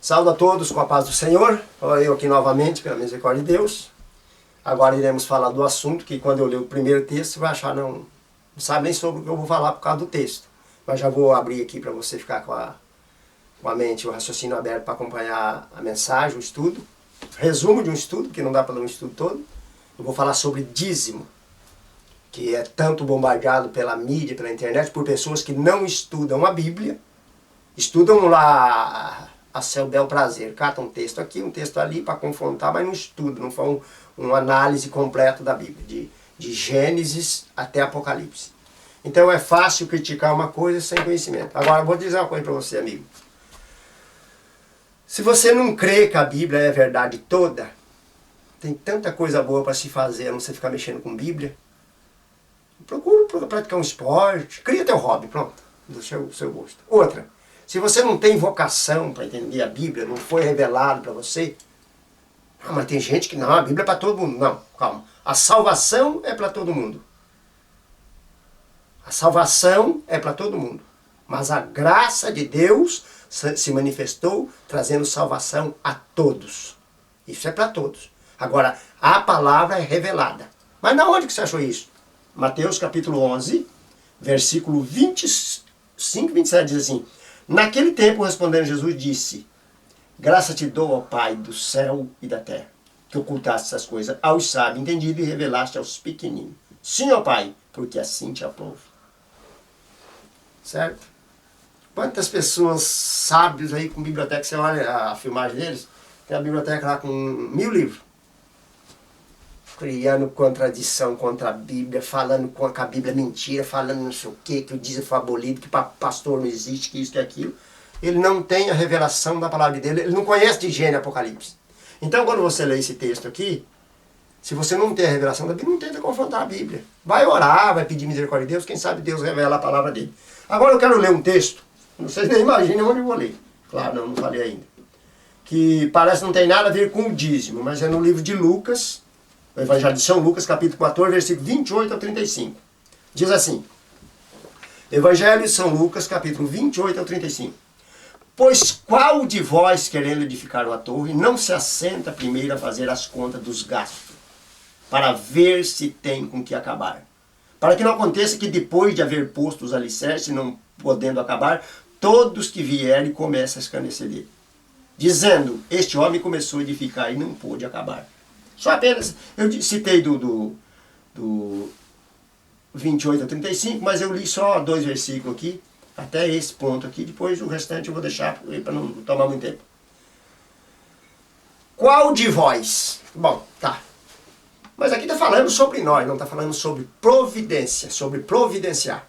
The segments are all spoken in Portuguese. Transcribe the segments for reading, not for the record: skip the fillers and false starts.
Saúdo a todos com a paz do Senhor. Eu aqui novamente, pela misericórdia de Deus. Agora iremos falar do assunto que quando eu ler o primeiro texto, você vai achar não sabe nem sobre o que eu vou falar por causa do texto. Mas já vou abrir aqui para você ficar com a mente, o raciocínio aberto para acompanhar a mensagem, o estudo. Resumo de um estudo, porque não dá para ler um estudo todo. Eu vou falar sobre dízimo, que é tanto bombardeado pela mídia, pela internet, por pessoas que não estudam a Bíblia. Estudam lá a seu bel prazer, catam um texto aqui, um texto ali para confrontar, mas não estudam, não fazem uma análise completa da Bíblia, de Gênesis até Apocalipse. Então é fácil criticar uma coisa sem conhecimento. Agora, vou dizer uma coisa para você, amigo. Se você não crê que a Bíblia é a verdade toda, tem tanta coisa boa para se fazer, a não você ficar mexendo com Bíblia. Procura praticar um esporte, cria teu hobby, pronto, do seu gosto. Outra, se você não tem vocação para entender a Bíblia, não foi revelado para você, mas tem gente que não, a Bíblia é para todo mundo. Não, calma. A salvação é para todo mundo. A salvação é para todo mundo. Mas a graça de Deus se manifestou trazendo salvação a todos. Isso é para todos. Agora, a palavra é revelada. Mas na onde que você achou isso? Mateus capítulo 11, versículo 25 e 27 diz assim: Naquele tempo, respondendo Jesus, disse: Graça te dou, ó Pai do céu e da terra, que ocultaste essas coisas aos sábios, entendido, e revelaste aos pequeninos. Sim, ó Pai, porque assim te aprovo. Certo? Quantas pessoas sábias aí com biblioteca, você olha a filmagem deles, tem a biblioteca lá com 1000 livros. Criando contradição contra a Bíblia, falando que a Bíblia é mentira, falando não sei o que o dízimo foi abolido, que pastor não existe, que isso, que aquilo. Ele não tem a revelação da palavra dele, ele não conhece de Gênesis e Apocalipse. Então, quando você lê esse texto aqui, se você não tem a revelação da Bíblia, não tenta confrontar a Bíblia. Vai orar, vai pedir misericórdia de Deus, quem sabe Deus revela a palavra dele. Agora eu quero ler um texto, vocês nem imaginem onde eu vou ler. Claro, não falei ainda. Que parece que não tem nada a ver com o dízimo, mas é no livro de Lucas, o Evangelho de São Lucas, capítulo 14, versículo 28 ao 35. Diz assim: Evangelho de São Lucas, capítulo 28 ao 35. Pois qual de vós, querendo edificar uma torre, não se assenta primeiro a fazer as contas dos gastos, para ver se tem com que acabar? Para que não aconteça que depois de haver posto os alicerces, não podendo acabar, todos que vierem começam a escarnecer dele, dizendo: Este homem começou a edificar e não pôde acabar. Só apenas, eu citei do 28 a 35, mas eu li só 2 versículos aqui, até esse ponto aqui, depois o restante eu vou deixar para não tomar muito tempo. Qual de vós? Bom, tá. Mas aqui está falando sobre nós, não está falando sobre providência, sobre providenciar.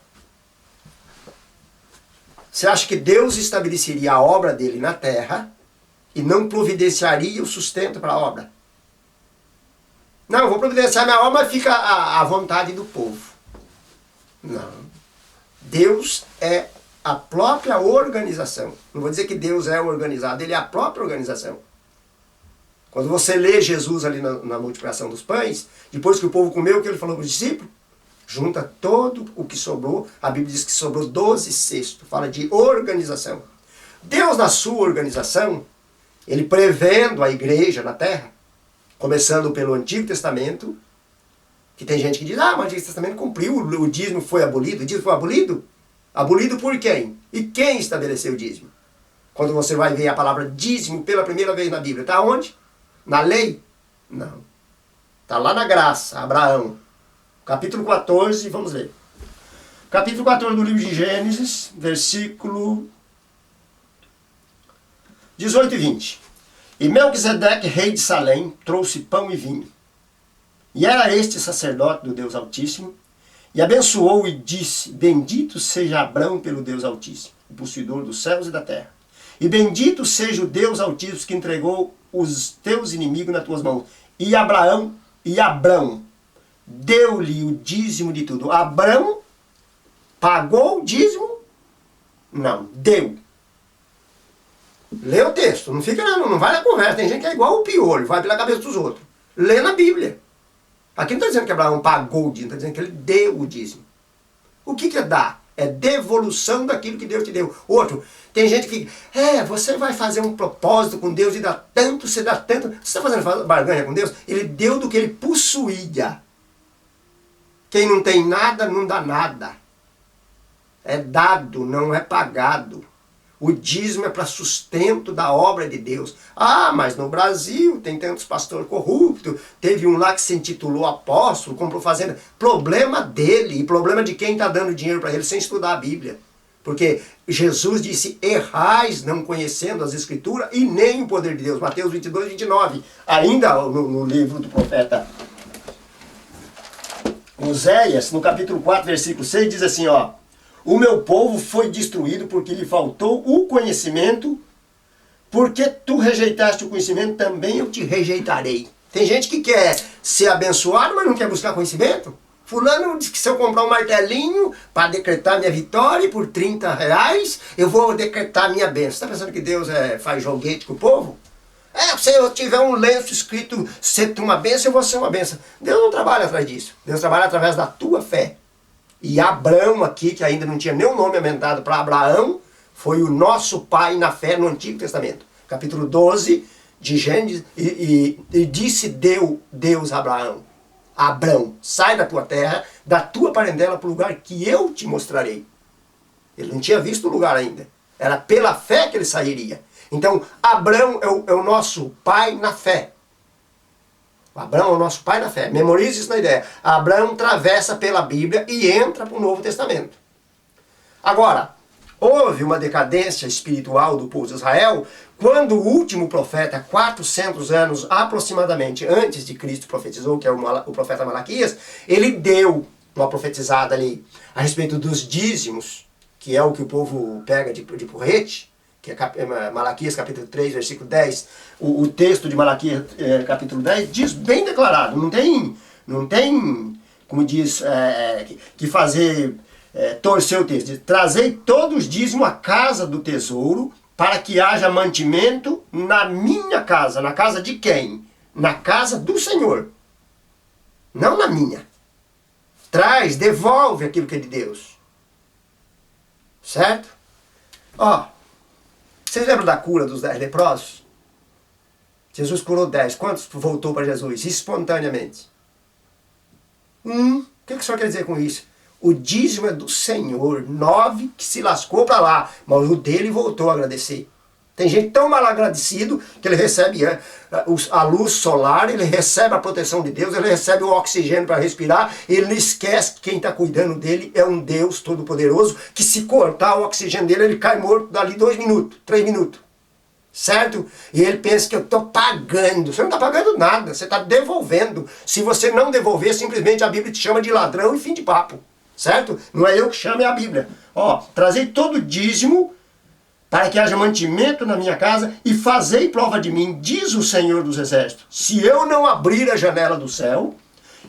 Você acha que Deus estabeleceria a obra dele na terra e não providenciaria o sustento para a obra? Não, eu vou providenciar minha obra, mas fica à vontade do povo. Não. Deus é a própria organização. Não vou dizer que Deus é organizado, ele é a própria organização. Quando você lê Jesus ali na multiplicação dos pães, depois que o povo comeu, o que ele falou para os discípulos? Junta todo o que sobrou. A Bíblia diz que sobrou 12 cestos. Fala de organização. Deus, na sua organização, ele prevendo a igreja na terra, começando pelo Antigo Testamento, que tem gente que diz: mas o Antigo Testamento cumpriu, o dízimo foi abolido. O dízimo foi abolido? Abolido por quem? E quem estabeleceu o dízimo? Quando você vai ver a palavra dízimo pela primeira vez na Bíblia, está onde? Na lei? Não. Está lá na graça, Abraão. Capítulo 14, vamos ler. Capítulo 14 do livro de Gênesis, versículo 18 e 20. E Melquisedeque, rei de Salém, trouxe pão e vinho. E era este sacerdote do Deus Altíssimo, e abençoou e disse: Bendito seja Abrão pelo Deus Altíssimo, o possuidor dos céus e da terra. E bendito seja o Deus Altíssimo que entregou os teus inimigos nas tuas mãos. E Abrão deu-lhe o dízimo de tudo. Abrão pagou o dízimo? Não, deu. Lê o texto, não vai na conversa. Tem gente que é igual o piolho, vai pela cabeça dos outros. Lê na Bíblia. Aqui não está dizendo que Abraão pagou o dízimo, está dizendo que ele deu o dízimo. O que é dar? É devolução daquilo que Deus te deu. Outro, tem gente que você vai fazer um propósito com Deus e dá tanto, você dá tanto. Você está fazendo barganha com Deus? Ele deu do que ele possuía. Quem não tem nada, não dá nada. É dado, não é pagado. O dízimo é para sustento da obra de Deus. Ah, mas no Brasil tem tantos pastores corruptos. Teve um lá que se intitulou apóstolo, comprou fazenda. Problema dele e problema de quem está dando dinheiro para ele sem estudar a Bíblia. Porque Jesus disse, errais não conhecendo as Escrituras e nem o poder de Deus. Mateus 22, 29. Ainda no livro do profeta Oséias, no capítulo 4, versículo 6, diz assim, ó. O meu povo foi destruído porque lhe faltou o conhecimento, porque tu rejeitaste o conhecimento, também eu te rejeitarei. Tem gente que quer ser abençoado, mas não quer buscar conhecimento. Fulano disse que se eu comprar um martelinho para decretar minha vitória por R$30, eu vou decretar minha bênção. Você está pensando que Deus faz joguete com o povo? Se eu tiver um lenço escrito ser uma bênção, eu vou ser uma bênção. Deus não trabalha atrás disso. Deus trabalha através da tua fé. E Abrão aqui, que ainda não tinha nem o nome aumentado para Abraão, foi o nosso pai na fé no Antigo Testamento. Capítulo 12 de Gênesis, e disse Deus a Abraão, Abrão, sai da tua terra, da tua parentela para o lugar que eu te mostrarei. Ele não tinha visto o lugar ainda. Era pela fé que ele sairia. Então, Abrão é o nosso pai na fé. Abraão é o nosso pai na fé. Memorize isso na ideia. Abraão atravessa pela Bíblia e entra para o Novo Testamento. Agora, houve uma decadência espiritual do povo de Israel quando o último profeta, 400 anos aproximadamente antes de Cristo profetizou, que é o profeta Malaquias, ele deu uma profetizada ali a respeito dos dízimos, que é o que o povo pega de porrete, que é Malaquias capítulo 3, versículo 10, o texto de Malaquias capítulo 10 diz bem declarado, não tem como diz, que fazer, torcer o texto, diz, trazei todos os dízimos à casa do tesouro, para que haja mantimento na minha casa. Na casa de quem? Na casa do Senhor, não na minha. Traz, devolve aquilo que é de Deus. Certo? Vocês lembram da cura dos 10 leprosos? Jesus curou 10. Quantos voltou para Jesus? Espontaneamente. O que o senhor quer dizer com isso? O dízimo é do Senhor. 9 que se lascou para lá. Mas o dele voltou a agradecer. Tem gente tão mal agradecido que ele recebe a luz solar, ele recebe a proteção de Deus, ele recebe o oxigênio para respirar, ele esquece que quem está cuidando dele é um Deus todo-poderoso, que se cortar o oxigênio dele, ele cai morto dali 2 minutos, 3 minutos. Certo? E ele pensa que eu estou pagando. Você não está pagando nada, você está devolvendo. Se você não devolver, simplesmente a Bíblia te chama de ladrão e fim de papo. Certo? Não é eu que chamo, é a Bíblia. Trazei todo o dízimo para que haja mantimento na minha casa, e fazei prova de mim, diz o Senhor dos Exércitos, se eu não abrir a janela do céu,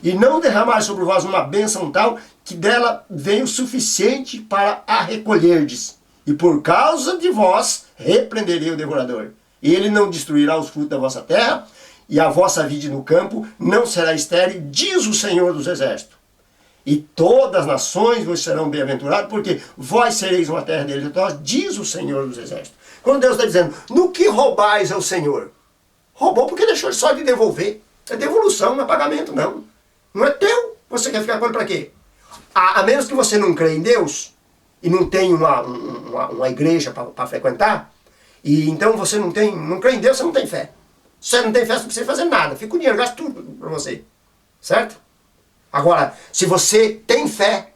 e não derramar sobre vós uma bênção tal, que dela venha o suficiente para a recolherdes. E por causa de vós, repreenderei o devorador. Ele não destruirá os frutos da vossa terra, e a vossa vide no campo não será estéril, diz o Senhor dos Exércitos. E todas as nações vos serão bem-aventurados, porque vós sereis uma terra deles, diz o Senhor dos Exércitos. Quando Deus está dizendo, no que roubais ao Senhor? Roubou porque deixou só de devolver. É devolução, não é pagamento, não. Não é teu. Você quer ficar com ele para quê? A menos que você não crê em Deus, e não tem uma igreja para frequentar, e então você não crê em Deus, você não tem fé. Se você não tem fé, você não precisa fazer nada. Fica o dinheiro, gasta tudo para você. Certo? Agora, se você tem fé,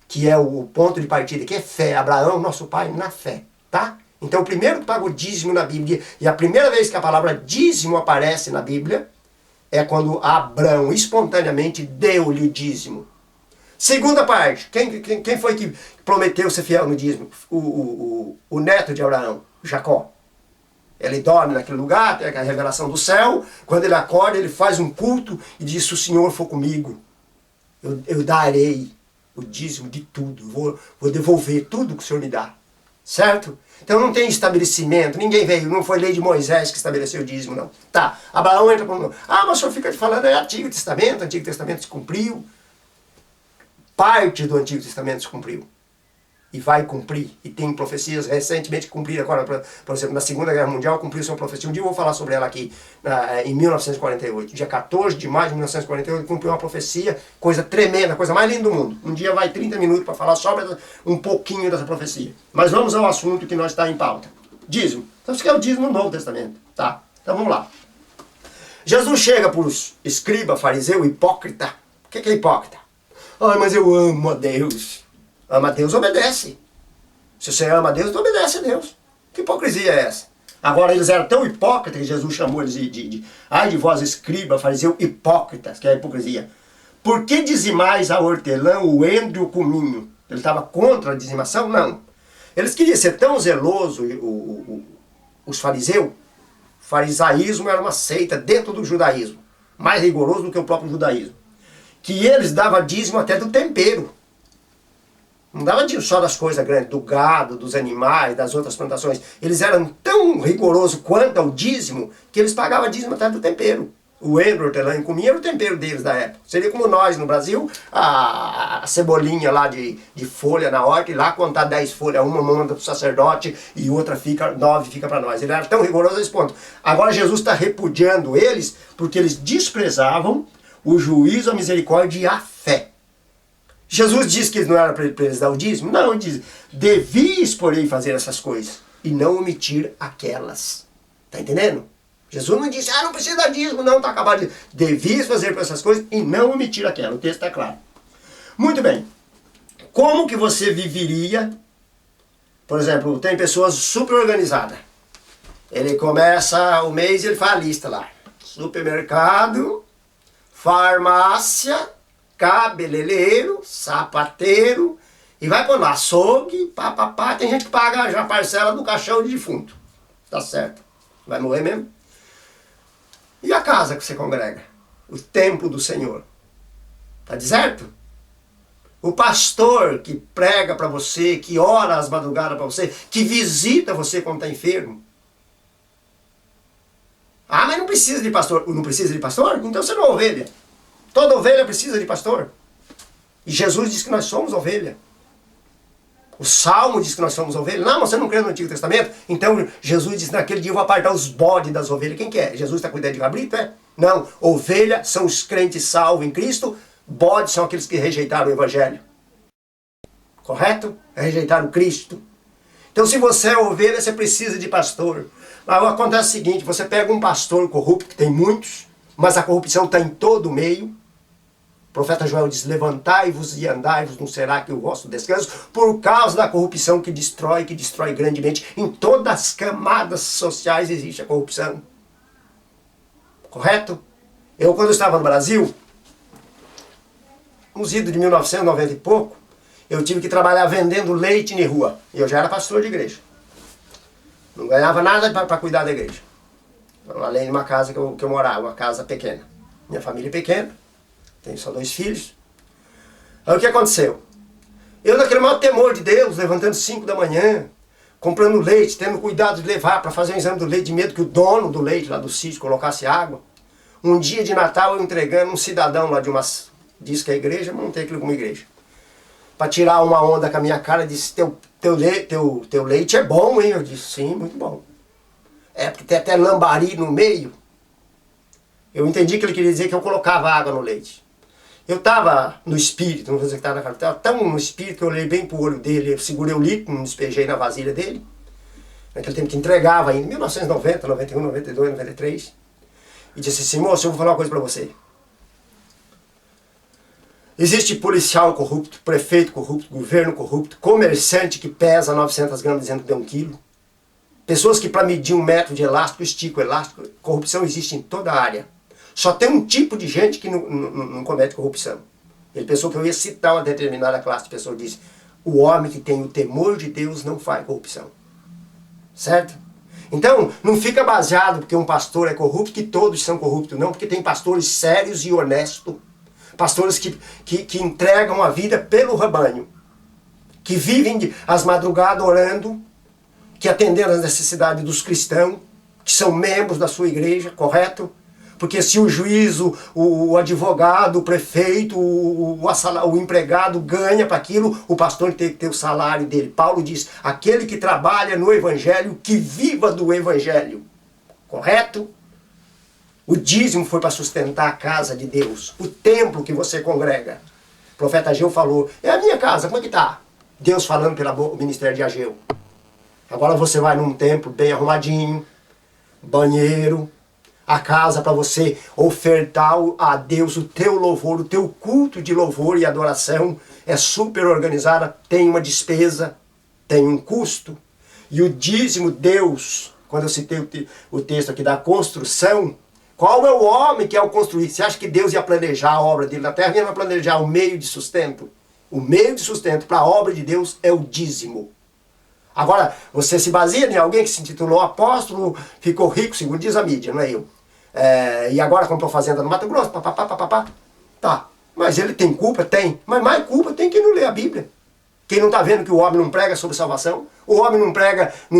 que é o ponto de partida, que é fé, Abraão, nosso pai, na fé, tá? Então, o primeiro que paga o dízimo na Bíblia, e a primeira vez que a palavra dízimo aparece na Bíblia, é quando Abraão espontaneamente deu-lhe o dízimo. Segunda parte, quem foi que prometeu ser fiel no dízimo? O neto de Abraão, Jacó. Ele dorme naquele lugar, tem a revelação do céu. Quando ele acorda, ele faz um culto e diz, se o Senhor for comigo, eu darei o dízimo de tudo. Vou devolver tudo que o Senhor me dá. Certo? Então não tem estabelecimento, ninguém veio, não foi lei de Moisés que estabeleceu o dízimo, não. Tá, Abraão entra para o... mas o senhor fica falando, é Antigo Testamento se cumpriu. parte do Antigo Testamento se cumpriu. E vai cumprir. E tem profecias recentemente que cumpriram agora, por exemplo, na Segunda Guerra Mundial cumpriu-se uma profecia. Um dia eu vou falar sobre ela aqui, em 1948. Dia 14 de maio de 1948 cumpriu uma profecia, coisa tremenda, coisa mais linda do mundo. Um dia vai 30 minutos para falar sobre um pouquinho dessa profecia. Mas vamos ao assunto que nós está em pauta. Dízimo. Então isso que é o dízimo no Novo Testamento. Tá? Então vamos lá. Jesus chega para os escriba, fariseu, hipócrita. O que é hipócrita? Ai, mas eu amo a Deus. Ama a Deus, obedece. Se você ama a Deus, então obedece a Deus. Que hipocrisia é essa? Agora, eles eram tão hipócritas que Jesus chamou eles ai de vós, escriba, fariseu, hipócritas, que é a hipocrisia. Por que dizimais a hortelã, o endro e o cominho? Ele estava contra a dizimação? Não. Eles queriam ser tão zelosos, os fariseus. O farisaísmo era uma seita dentro do judaísmo, mais rigoroso do que o próprio judaísmo. Que eles davam dízimo até do tempero. Não dava dízimo só das coisas grandes, do gado, dos animais, das outras plantações. Eles eram tão rigorosos quanto ao dízimo, que eles pagavam dízimo até do tempero. O endro, hortelã e cominho era o tempero deles da época. Seria como nós no Brasil, a cebolinha lá de folha na horta, e lá contar 10 folhas, uma manda para o sacerdote e outra fica, 9 fica para nós. Ele era tão rigoroso a esse ponto. Agora Jesus está repudiando eles, porque eles desprezavam o juízo, a misericórdia e a fé. Jesus disse que não era para eles dar o dízimo? Não, ele diz, devias, porém, fazer essas coisas e não omitir aquelas. Está entendendo? Jesus não disse, não precisa dar dízimo, não, está acabado de dizer. Devias fazer essas coisas e não omitir aquelas. O texto está claro. Muito bem. Como que você viveria, por exemplo, tem pessoas super organizadas. Ele começa o mês e ele faz a lista lá. Supermercado, farmácia, cabeleireiro, sapateiro, e vai pondo açougue, papapá. Tem gente que paga já a parcela do caixão de defunto. Tá certo. Vai morrer mesmo. E a casa que você congrega? O templo do Senhor. Tá certo? O pastor que prega para você, que ora às madrugadas para você, que visita você quando está enfermo. Ah, mas não precisa de pastor. Não precisa de pastor? Então você não é ovelha. Toda ovelha precisa de pastor. E Jesus diz que nós somos ovelha. O Salmo diz que nós somos ovelha. Não, você não crê no Antigo Testamento? Então Jesus diz, naquele dia eu vou apartar os bodes das ovelhas. Quem que é? Jesus está cuidando de cabrito, é? Não, ovelha são os crentes salvos em Cristo. Bodes são aqueles que rejeitaram o Evangelho. Correto? Rejeitaram Cristo. Então se você é ovelha, você precisa de pastor. Mas acontece o seguinte, você pega um pastor corrupto, que tem muitos, mas a corrupção está em todo o meio. O profeta Joel diz, levantai-vos e andai-vos, não será que o vosso descanso, por causa da corrupção que destrói grandemente. Em todas as camadas sociais existe a corrupção. Correto? Eu, quando estava no Brasil, nos idos de 1990 e pouco, eu tive que trabalhar vendendo leite na rua. E eu já era pastor de igreja. Não ganhava nada para cuidar da igreja. Além de uma casa que eu morava, uma casa pequena. Minha família é pequena. Tenho só 2 filhos. Aí o que aconteceu? Eu naquele maior temor de Deus, levantando 5 da manhã, comprando leite, tendo cuidado de levar para fazer o exame do leite, de medo que o dono do leite lá do sítio colocasse água. Um dia de Natal eu entregando um cidadão lá de uma... Diz que é igreja, mas não tem aquilo como igreja. Para tirar uma onda com a minha cara, disse, teu leite é bom, hein? Eu disse, sim, muito bom. É porque tem até lambari no meio. Eu entendi que ele queria dizer que eu colocava água no leite. Eu estava no espírito, não vou dizer que estava na cara, estava tão no espírito que eu olhei bem para o olho dele, eu segurei o litro, não despejei na vasilha dele. Naquele tempo que entregava ainda, em 1990, 91, 92, 93. E disse assim, moço, eu vou falar uma coisa para você. Existe policial corrupto, prefeito corrupto, governo corrupto, comerciante que pesa 900 gramas dizendo que deu 1 quilo. Pessoas que para medir 1 metro de elástico, estica o elástico. Corrupção existe em toda a área. Só tem um tipo de gente que não comete corrupção. Ele pensou que eu ia citar uma determinada classe de pessoas. Disse, o homem que tem o temor de Deus não faz corrupção. Certo? Então, não fica baseado porque um pastor é corrupto que todos são corruptos. Não, porque tem pastores sérios e honestos. Pastores que entregam a vida pelo rebanho. Que vivem as madrugadas orando, que atendendo às necessidades dos cristãos, que são membros da sua igreja, correto? Porque se o juiz, o advogado, o prefeito, o empregado ganha para aquilo, o pastor tem que ter o salário dele. Paulo diz, aquele que trabalha no evangelho, que viva do evangelho. Correto? O dízimo foi para sustentar a casa de Deus, o templo que você congrega. O profeta Ageu falou, é a minha casa, como é que está? Deus falando pelo ministério de Ageu. Agora você vai num templo bem arrumadinho, banheiro, a casa para você ofertar a Deus o teu louvor, o teu culto de louvor e adoração é super organizada, tem uma despesa, tem um custo. E o dízimo, Deus, quando eu citei o texto aqui da construção, qual é o homem que é o construir? Você acha que Deus ia planejar a obra dele na terra? Ele vai planejar o meio de sustento. O meio de sustento para a obra de Deus é o dízimo. Agora, você se baseia em alguém que se intitulou apóstolo, ficou rico, segundo diz a mídia, não é eu. E agora comprou fazenda no Mato Grosso, papapá. Tá, mas ele tem culpa? Tem. Mas mais culpa tem quem não lê a Bíblia. Quem não está vendo que o homem não prega sobre salvação, o homem não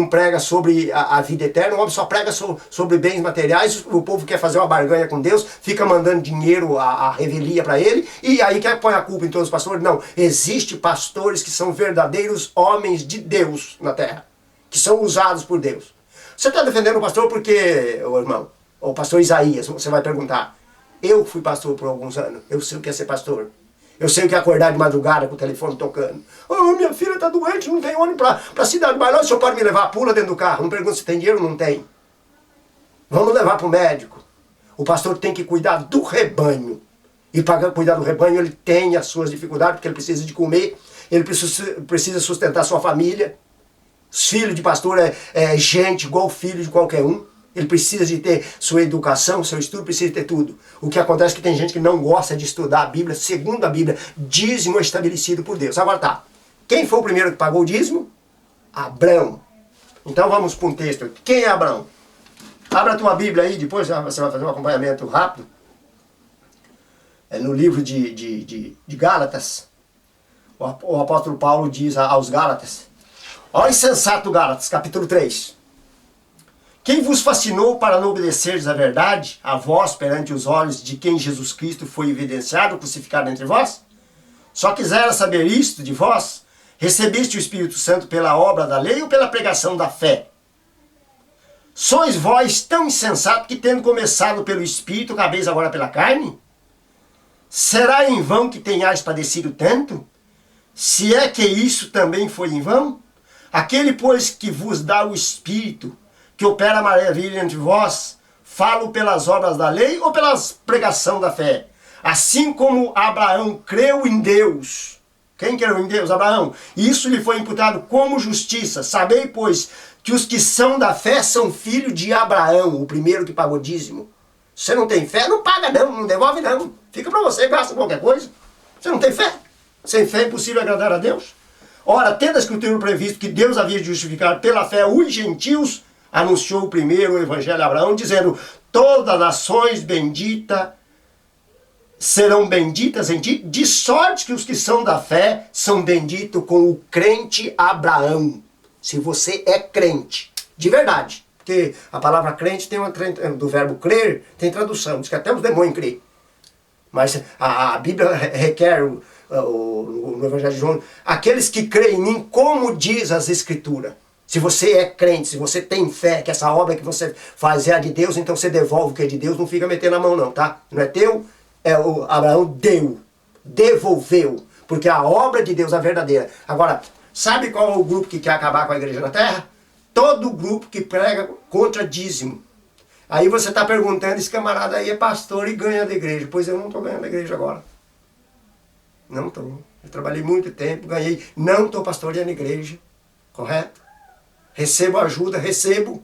prega sobre a vida eterna, o homem só prega sobre bens materiais, o povo quer fazer uma barganha com Deus, fica mandando dinheiro, a revelia para ele, e aí quer pôr a culpa em todos os pastores. Não, existem pastores que são verdadeiros homens de Deus na terra, que são usados por Deus. Você está defendendo o pastor porque, ô irmão, o pastor Isaías, você vai perguntar, eu fui pastor por alguns anos, eu sei o que é ser pastor. Eu sei o que é acordar de madrugada com o telefone tocando. Oh, minha filha está doente, não tem ônibus para a cidade. Mas o senhor pode me levar? Pula dentro do carro. Não pergunta se tem dinheiro ou não tem. Vamos levar para o médico. O pastor tem que cuidar do rebanho. E para cuidar do rebanho ele tem as suas dificuldades, porque ele precisa de comer, ele precisa sustentar sua família. Os filhos de pastor é gente igual filho de qualquer um. Ele precisa de ter sua educação, seu estudo, precisa de ter tudo. O que acontece é que tem gente que não gosta de estudar a Bíblia, segundo a Bíblia, dízimo é estabelecido por Deus. Agora tá, quem foi o primeiro que pagou o dízimo? Abrão. Então vamos para um texto. Quem é Abrão? Abra a tua Bíblia aí, depois você vai fazer um acompanhamento rápido. É no livro de Gálatas. O apóstolo Paulo diz aos Gálatas, ó insensato Gálatas, capítulo 3. Quem vos fascinou para não obedeceres à verdade, a vós perante os olhos de quem Jesus Cristo foi evidenciado, crucificado entre vós? Só quisera saber isto de vós, recebeste o Espírito Santo pela obra da lei ou pela pregação da fé? Sois vós tão insensato que tendo começado pelo Espírito, cabeis agora pela carne? Será em vão que tenhais padecido tanto? Se é que isso também foi em vão? Aquele, pois, que vos dá o Espírito, que opera a maravilha entre vós, falo pelas obras da lei ou pela pregação da fé? Assim como Abraão creu em Deus. Quem creu em Deus? Abraão. Isso lhe foi imputado como justiça. Sabei, pois, que os que são da fé são filhos de Abraão, o primeiro que pagou dízimo. Você não tem fé? Não paga não, não devolve não. Fica para você, gasta qualquer coisa. Você não tem fé? Sem fé é impossível agradar a Deus. Ora, tendo a Escritura previsto que Deus havia de justificar pela fé os gentios, anunciou primeiro o Evangelho de Abraão, dizendo, todas as nações benditas serão benditas em ti, de sorte que os que são da fé são benditos com o crente Abraão. Se você é crente, de verdade. Porque a palavra crente tem do verbo crer, tem tradução, diz que até os demônios creem. Mas a Bíblia requer, no Evangelho de João, aqueles que creem em mim, como diz as Escrituras. Se você é crente, se você tem fé que essa obra que você faz é a de Deus, então você devolve o que é de Deus, não fica metendo a mão não, tá? Não é teu, o Abraão deu, devolveu, porque a obra de Deus é verdadeira. Agora, sabe qual é o grupo que quer acabar com a igreja na terra? Todo grupo que prega contra dízimo. Aí você está perguntando, esse camarada aí é pastor e ganha da igreja. Pois eu não estou ganhando da igreja agora. Não estou. Eu trabalhei muito tempo, ganhei, não estou pastoreando a igreja, correto? Recebo ajuda, recebo,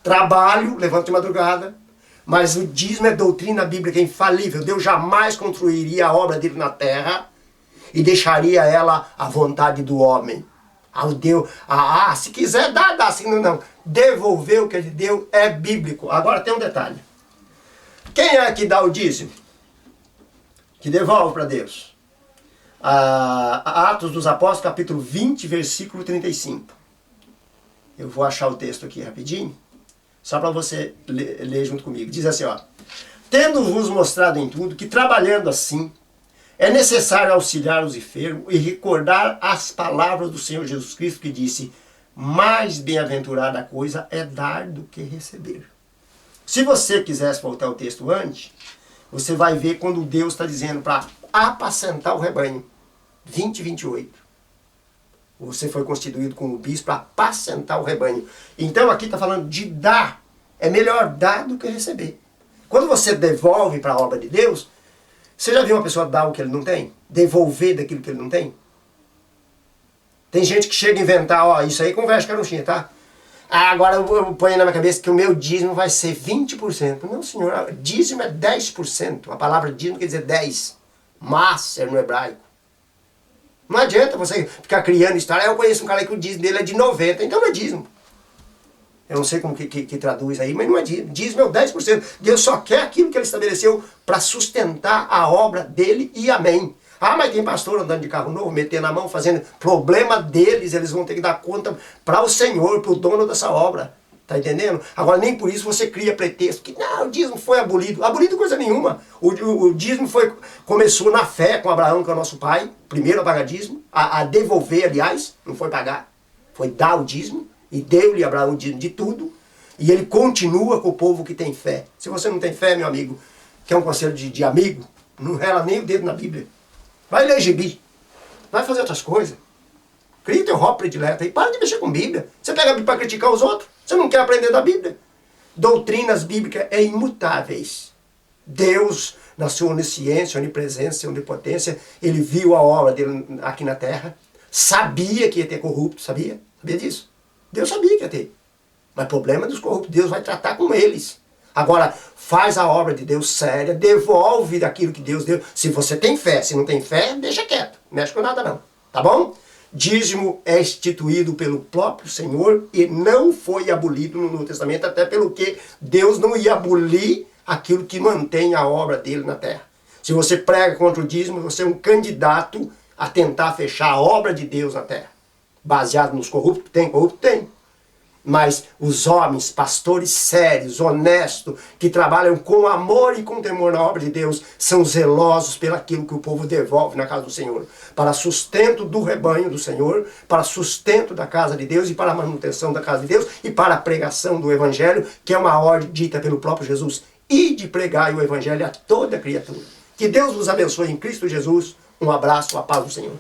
trabalho, levanto de madrugada, mas o dízimo é doutrina bíblica infalível. Deus jamais construiria a obra dele na terra e deixaria ela à vontade do homem. Se quiser dá, se não. Devolver o que ele deu é bíblico. Agora tem um detalhe. Quem é que dá o dízimo? Que devolve para Deus? Atos dos Apóstolos, capítulo 20, versículo 35. Eu vou achar o texto aqui rapidinho, só para você ler junto comigo. Diz assim, ó. Tendo-vos mostrado em tudo que, trabalhando assim, é necessário auxiliar os enfermos e recordar as palavras do Senhor Jesus Cristo, que disse: mais bem-aventurada coisa é dar do que receber. Se você quisesse voltar ao texto antes, você vai ver quando Deus está dizendo para apacentar o rebanho. 20 e 28. Você foi constituído como bispo para apacentar o rebanho. Então aqui está falando de dar. É melhor dar do que receber. Quando você devolve para a obra de Deus, você já viu uma pessoa dar o que ele não tem? Devolver daquilo que ele não tem? Tem gente que chega a inventar, ó, isso aí conversa carochinha, tá? Ah, agora eu ponho na minha cabeça que o meu dízimo vai ser 20%. Não, senhor, dízimo é 10%. A palavra dízimo quer dizer 10. Maser no hebraico. Não adianta você ficar criando história. Eu conheço um cara que o dízimo dele é de 90%, então não é dízimo. Eu não sei como que traduz aí, mas não é dízimo. Dízimo é o 10%. Deus só quer aquilo que ele estabeleceu para sustentar a obra dele e amém. Ah, mas tem pastor andando de carro novo, metendo a mão, fazendo problema deles, eles vão ter que dar conta para o Senhor, para o dono dessa obra. Tá entendendo? Agora, nem por isso você cria pretexto que não, o dízimo foi abolido. Abolido coisa nenhuma. O dízimo começou na fé com Abraão, que é o nosso pai, primeiro a pagar dízimo, a devolver, aliás, não foi pagar, foi dar o dízimo, e deu-lhe Abraão o dízimo de tudo, e ele continua com o povo que tem fé. Se você não tem fé, meu amigo, que é um conselho de amigo, não rela nem o dedo na Bíblia. Vai ler gibi, vai fazer outras coisas. Cria teu hobby predileto aí, para de mexer com Bíblia. Você pega a Bíblia para criticar os outros, você não quer aprender da Bíblia. Doutrinas bíblicas é imutáveis. Deus, na sua onisciência, onipresença, onipotência, ele viu a obra dele aqui na terra, sabia que ia ter corrupto, sabia? Sabia disso? Deus sabia que ia ter. Mas problema dos corruptos, Deus vai tratar com eles. Agora, faz a obra de Deus séria, devolve daquilo que Deus deu. Se você tem fé, se não tem fé, deixa quieto. Não mexe com nada não. Tá bom? Dízimo é instituído pelo próprio Senhor e não foi abolido no Novo Testamento, até pelo que Deus não ia abolir aquilo que mantém a obra dele na terra. Se você prega contra o dízimo, você é um candidato a tentar fechar a obra de Deus na terra. Baseado nos corruptos? Tem corrupto? Tem. Mas os homens, pastores sérios, honestos, que trabalham com amor e com temor na obra de Deus, são zelosos pelaquilo que o povo devolve na casa do Senhor. Para sustento do rebanho do Senhor, para sustento da casa de Deus e para a manutenção da casa de Deus e para a pregação do Evangelho, que é uma ordem dita pelo próprio Jesus. E de pregar o Evangelho a toda criatura. Que Deus vos abençoe em Cristo Jesus. Um abraço, a paz do Senhor.